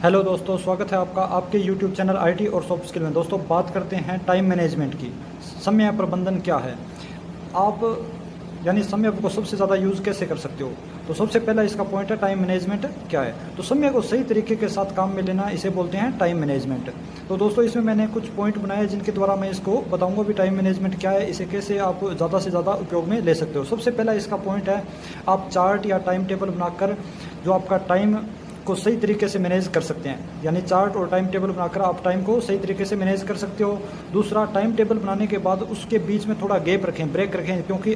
Hello दोस्तों, स्वागत है आपका आपके यूट्यूब चैनल आईटी और सॉफ्ट स्किल में। दोस्तों बात करते हैं टाइम मैनेजमेंट की। समय प्रबंधन क्या है, आप यानी समय को सबसे ज़्यादा यूज़ कैसे कर सकते हो। तो सबसे पहला इसका पॉइंट है टाइम मैनेजमेंट क्या है। तो समय को सही तरीके के साथ काम में लेना, इसे बोलते हैं टाइम मैनेजमेंट। तो दोस्तों इसमें मैंने कुछ पॉइंट बनाए जिनके द्वारा मैं इसको बताऊंगा भी टाइम मैनेजमेंट क्या है, इसे कैसे आप ज़्यादा से ज़्यादा उपयोग में ले सकते हो। सबसे पहला इसका पॉइंट है, आप चार्ट या टाइम टेबल बनाकर जो आपका टाइम को सही तरीके से मैनेज कर सकते हैं। यानी चार्ट और टाइम टेबल बनाकर आप टाइम को सही तरीके से मैनेज कर सकते हो। दूसरा, टाइम टेबल बनाने के बाद उसके बीच में थोड़ा गैप रखें, ब्रेक रखें, क्योंकि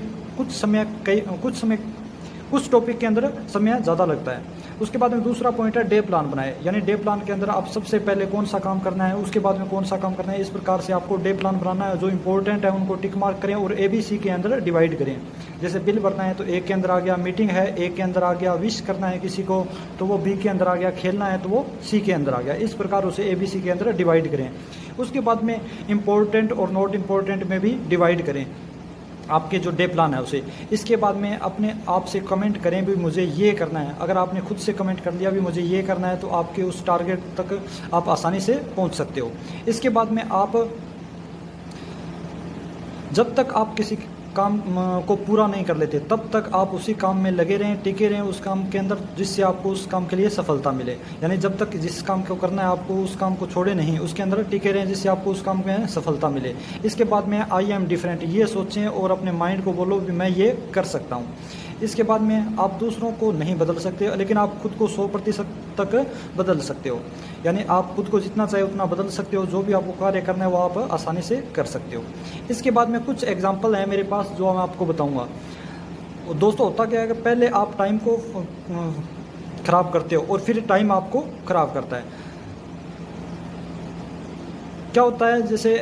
कुछ टॉपिक के अंदर समय ज़्यादा लगता है। उसके बाद में दूसरा पॉइंट है डे प्लान बनाए। यानी डे प्लान के अंदर आप सबसे पहले कौन सा काम करना है, उसके बाद में कौन सा काम करना है, इस प्रकार से आपको डे प्लान बनाना है। जो इंपॉर्टेंट है उनको टिक मार्क करें और ABC के अंदर डिवाइड करें। जैसे बिल भरना है तो A के अंदर आ गया, मीटिंग है A के अंदर आ गया, विश करना है किसी को तो वो B के अंदर आ गया, खेलना है तो वो C के अंदर आ गया। इस प्रकार उसे ABC के अंदर डिवाइड करें। उसके बाद में इम्पोर्टेंट और नॉट इम्पोर्टेंट में भी डिवाइड करें आपके जो डे प्लान है उसे। इसके बाद में अपने आप से कमेंट करें भी मुझे ये करना है। अगर आपने खुद से कमेंट कर दिया भी मुझे ये करना है, तो आपके उस टारगेट तक आप आसानी से पहुंच सकते हो। इसके बाद में आप जब तक आप किसी काम को पूरा नहीं कर लेते तब तक आप उसी काम में लगे रहें, टिके रहें उस काम के अंदर, जिससे आपको उस काम के लिए सफलता मिले। यानी जब तक जिस काम को करना है आपको उस काम को छोड़े नहीं, उसके अंदर टिके रहें जिससे आपको उस काम में सफलता मिले। इसके बाद में आई एम डिफरेंट, ये सोचें और अपने माइंड को बोलो भी मैं ये कर सकता हूँ। इसके बाद में आप दूसरों को नहीं बदल सकते, लेकिन आप खुद को 100% तक बदल सकते हो। यानी आप खुद को जितना चाहे उतना बदल सकते हो। जो भी आपको कार्य करना है वो आप आसानी से कर सकते हो। इसके बाद में कुछ एग्जांपल है मेरे पास जो मैं आपको बताऊंगा। दोस्तों होता क्या है कि पहले आप टाइम को खराब करते हो और फिर टाइम आपको खराब करता है। क्या होता है, जैसे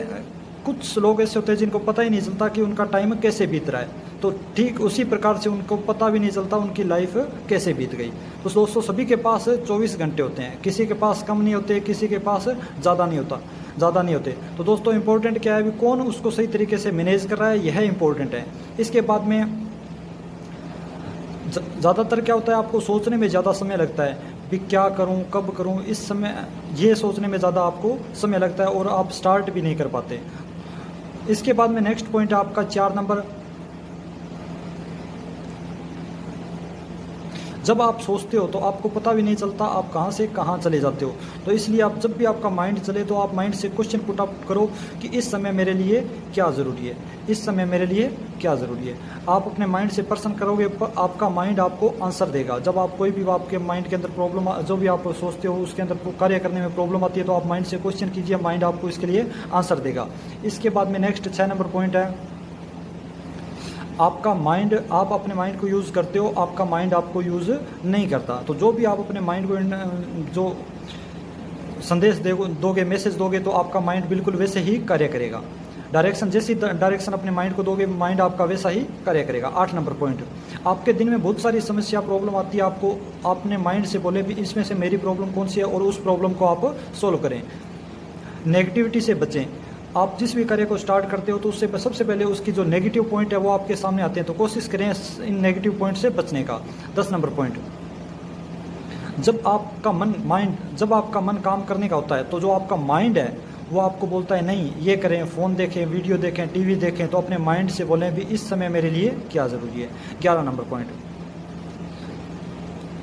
कुछ लोग ऐसे होते हैं जिनको पता ही नहीं चलता कि उनका टाइम कैसे बीत रहा है, तो ठीक उसी प्रकार से उनको पता भी नहीं चलता उनकी लाइफ कैसे बीत गई। तो दोस्तों सभी के पास 24 घंटे होते हैं, किसी के पास कम नहीं होते, किसी के पास ज़्यादा नहीं होते। तो दोस्तों इंपॉर्टेंट क्या है, भी कौन उसको सही तरीके से मैनेज कर रहा है, यह इंपॉर्टेंट है। इसके बाद में ज़्यादातर क्या होता है, आपको सोचने में ज़्यादा समय लगता है भी क्या करूं, कब करूं, इस समय ये सोचने में ज़्यादा आपको समय लगता है और आप स्टार्ट भी नहीं कर पाते। इसके बाद में नेक्स्ट पॉइंट है आपका 4 नंबर। जब आप सोचते हो तो आपको पता भी नहीं चलता आप कहाँ से कहाँ चले जाते हो। तो इसलिए आप जब भी आपका माइंड चले तो आप माइंड से क्वेश्चन पुट अप करो कि इस समय मेरे लिए क्या ज़रूरी है, इस समय मेरे लिए क्या ज़रूरी है। आप अपने माइंड से प्रश्न करोगे, आपका माइंड आपको आंसर देगा। जब आप कोई भी आपके माइंड के अंदर प्रॉब्लम, जो भी आप सोचते हो उसके अंदर कार्य करने में प्रॉब्लम आती है, तो आप माइंड से क्वेश्चन कीजिए, माइंड आपको इसके लिए आंसर देगा। इसके बाद में नेक्स्ट 6 नंबर पॉइंट है, आपका माइंड, आप अपने माइंड को यूज़ करते हो, आपका माइंड आपको यूज़ नहीं करता। तो जो भी आप अपने माइंड को जो संदेश दोगे, मैसेज दोगे, तो आपका माइंड बिल्कुल वैसे ही कार्य करेगा। जैसी डायरेक्शन अपने माइंड को दोगे, माइंड आपका वैसा ही कार्य करेगा। 8 नंबर पॉइंट, आपके दिन में बहुत सारी समस्या प्रॉब्लम आती है, आपको अपने माइंड से बोले भी इसमें से मेरी प्रॉब्लम कौन सी है और उस प्रॉब्लम को आप सोल्व करें। नेगेटिविटी से बचें। आप जिस भी कार्य को स्टार्ट करते हो तो उससे सबसे पहले उसकी जो नेगेटिव पॉइंट है वो आपके सामने आते हैं, तो कोशिश करें इन नेगेटिव पॉइंट से बचने का। 10 नंबर पॉइंट, जब आपका मन काम करने का होता है, तो जो आपका माइंड है वो आपको बोलता है नहीं ये करें, फ़ोन देखें, वीडियो देखें, टीवी देखें, तो अपने माइंड से बोलें भी इस समय मेरे लिए क्या ज़रूरी है। 11 नंबर पॉइंट,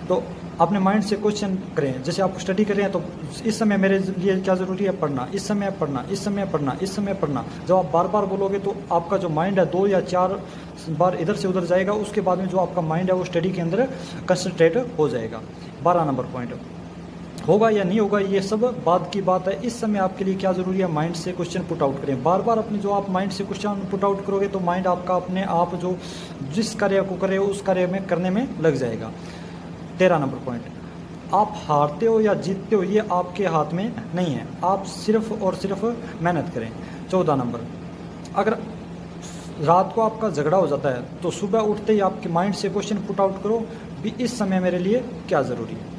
तो अपने माइंड से क्वेश्चन करें। जैसे आप स्टडी कर रहे हैं तो इस समय मेरे लिए क्या ज़रूरी है, पढ़ना, इस समय पढ़ना, इस समय पढ़ना, इस समय पढ़ना। जब आप बार बार बोलोगे तो आपका जो माइंड है 2 या 4 बार इधर से उधर जाएगा। उसके बाद में जो आपका माइंड है वो स्टडी के अंदर कंसंट्रेट हो जाएगा। 12 नंबर पॉइंट, होगा या नहीं होगा ये सब बाद की बात है, इस समय आपके लिए क्या ज़रूरी है, माइंड से क्वेश्चन पुट आउट करें। बार बार अपने जो आप माइंड से क्वेश्चन पुट आउट करोगे तो माइंड आपका अपने आप जो जिस कार्य को करे उस कार्य में करने में लग जाएगा। 13 नंबर पॉइंट, आप हारते हो या जीतते हो ये आपके हाथ में नहीं है, आप सिर्फ और सिर्फ मेहनत करें। 14 नंबर, अगर रात को आपका झगड़ा हो जाता है तो सुबह उठते ही आपके माइंड से क्वेश्चन पुट आउट करो भी इस समय मेरे लिए क्या ज़रूरी है।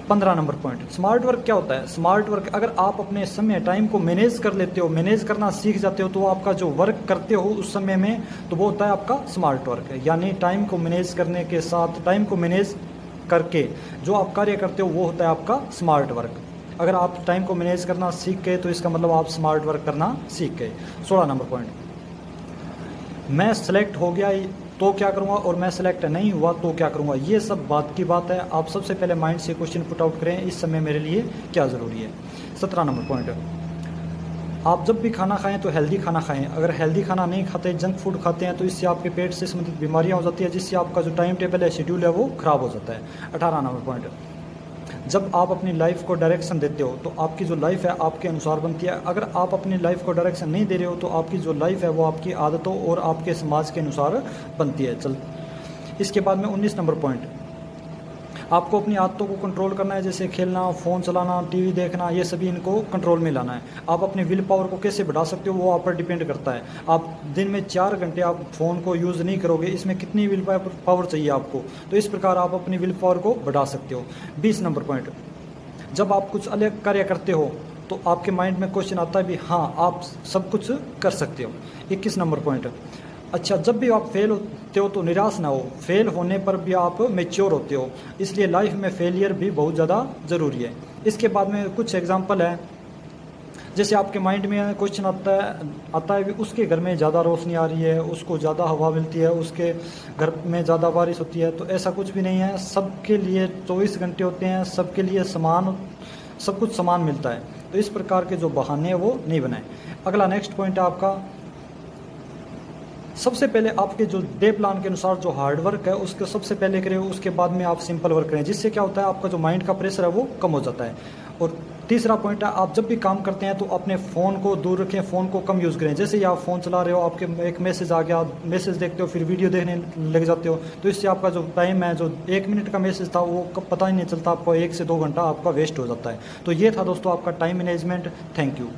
15 नंबर पॉइंट, स्मार्ट वर्क क्या होता है। स्मार्ट वर्क, अगर आप अपने समय टाइम को मैनेज कर लेते हो, मैनेज करना सीख जाते हो, तो आपका जो वर्क करते हो उस समय में तो वो होता है आपका स्मार्ट वर्क। यानी टाइम को मैनेज करने के साथ, टाइम को मैनेज करके जो आप कार्य करते हो वो होता है आपका स्मार्ट वर्क। अगर आप टाइम को मैनेज करना सीख गए तो इसका मतलब आप स्मार्ट वर्क करना सीख गए। 16 नंबर पॉइंट, मैं सेलेक्ट हो गया तो क्या करूँगा और मैं सेलेक्ट नहीं हुआ तो क्या करूँगा। ये सब बात की बात है। आप सबसे पहले माइंड से क्वेश्चन पुट आउट करें, इस समय मेरे लिए क्या ज़रूरी है। 17 नंबर पॉइंट, आप जब भी खाना खाएं तो हेल्दी खाना खाएं। अगर हेल्दी खाना नहीं खाते, जंक फूड खाते हैं, तो इससे आपके पेट से संबंधित बीमारियां हो जाती है, जिससे आपका जो टाइम टेबल है, शेड्यूल है, वो ख़राब हो जाता है। 18 नंबर पॉइंट, जब आप अपनी लाइफ को डायरेक्शन देते हो तो आपकी जो लाइफ है आपके अनुसार बनती है। अगर आप अपनी लाइफ को डायरेक्शन नहीं दे रहे हो तो आपकी जो लाइफ है वो आपकी आदतों और आपके समाज के अनुसार बनती है। इसके बाद में 19 नंबर पॉइंट, आपको अपनी आदतों को कंट्रोल करना है, जैसे खेलना, फ़ोन चलाना, टीवी देखना, ये सभी इनको कंट्रोल में लाना है। आप अपने विल पावर को कैसे बढ़ा सकते हो वो आप पर डिपेंड करता है। आप दिन में 4 घंटे आप फ़ोन को यूज़ नहीं करोगे, इसमें कितनी विल पावर चाहिए आपको, तो इस प्रकार आप अपनी विल पावर को बढ़ा सकते हो। 20 नंबर पॉइंट, जब आप कुछ अलग कार्य करते हो तो आपके माइंड में क्वेश्चन आता है भी हाँ आप सब कुछ कर सकते हो। 21 नंबर पॉइंट, अच्छा जब भी आप फेल होते हो तो निराश ना हो, फेल होने पर भी आप मैच्योर होते हो, इसलिए लाइफ में फेलियर भी बहुत ज़्यादा ज़रूरी है। इसके बाद में कुछ एग्जांपल है, जैसे आपके माइंड में क्वेश्चन आता है भी उसके घर में ज़्यादा रोशनी आ रही है, उसको ज़्यादा हवा मिलती है, उसके घर में ज़्यादा बारिश होती है, तो ऐसा कुछ भी नहीं है। सबके लिए 24 घंटे होते हैं, सबके लिए सब कुछ समान मिलता है, तो इस प्रकार के जो बहाने हैं वो नहीं बनाए। अगला नेक्स्ट पॉइंट है आपका, सबसे पहले आपके जो डे प्लान के अनुसार जो हार्ड वर्क है उसको सबसे पहले करें, उसके बाद में आप सिंपल वर्क करें, जिससे क्या होता है आपका जो माइंड का प्रेशर है वो कम हो जाता है। और तीसरा पॉइंट है, आप जब भी काम करते हैं तो अपने फ़ोन को दूर रखें, फ़ोन को कम यूज़ करें। जैसे ही आप फ़ोन चला रहे हो, आपके एक मैसेज आ गया, मैसेज देखते हो, फिर वीडियो देखने लग जाते हो, तो इससे आपका जो टाइम है, जो 1 मिनट का मैसेज था वो कब पता ही नहीं चलता, आपको 1 से 2 घंटा आपका वेस्ट हो जाता है। तो ये था दोस्तों आपका टाइम मैनेजमेंट। Thank you.